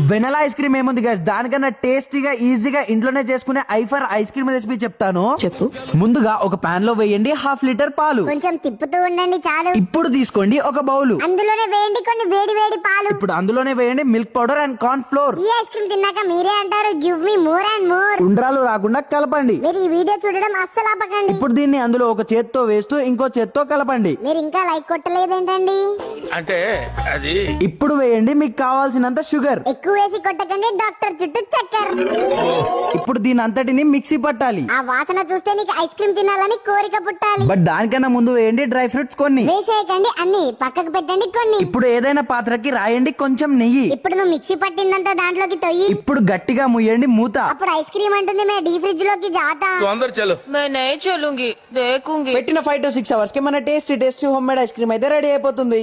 వెనలా ice cream ఏముంది guys, దానికన్నా టేస్టీగా ఈజీగా ఇంట్లోనే చేసుకునే ఐఫర్ ఐస్ క్రీమ్ రెసిపీ చెప్తాను. చెప్పు. ముందుగా ఒక పాన్ లో వేయండి 1/2 లీటర్ పాలు. కొంచెం తిప్పుతూ ఉండండి చాలు. ఇప్పుడు తీసుకోండి ఒక బౌల్. అందులోనే వేయండి కొన్ని వేడి వేడి పాలు. ఇప్పుడు అందులోనే వేయండి milk powder and corn flour. ఈ ఐస్ క్రీమ్ తిన్నాక మీరే అంటారు give me more and more. ఉండ్రాలు రాకుండా కలపండి. మీరు ఈ వీడియో చూడడం అస్సలు ఆపకండి. ఇప్పుడు దీన్ని అందులో ఒక చేత్తో వేస్తూ ఇంకో చేత్తో కలపండి. మీరు ఇంకా లైక్ కొట్టలేదేంటండి? అంటే అది ఇప్పుడు వేయండి మీకు కావాల్సినంత షుగర్. ఎక్కువ వేసి కొట్టకండి, డాక్టర్ చుట్టూ చక్కర్. ఇప్పుడు దీని అంతటిని మిక్సీ పట్టాలి. ఆ వాసన చూస్తే నీకు ఐస్ క్రీమ్ తినాలని కోరిక పుట్టాలి. బట్ దానికన్నా ముందు వేయండి డ్రై ఫ్రూట్స్ కొన్ని. వేసేయకండి, అన్ని పక్కకు పెట్టండి కొన్ని. ఇప్పుడు ఏదైనా పాత్రకి రాయండి కొంచెం నెయ్యి. ఇప్పుడు నువ్వు మిక్సీ పట్టిందంతా దాంట్లోకి తొయ్యి. ఇప్పుడు గట్టిగా ముయ్యండి మూత. అప్పుడు ఐస్ క్రీమ్ అంటుంది మే డీ ఫ్రిడ్జ్ లోకి జాతా. తొందర చలో. मैं नहीं चलूंगी, देखूंगी. పెట్టిన 5 to 6 అవర్స్ కి మన tasty home made ice cream అయితే రెడీ అయిపోతుంది.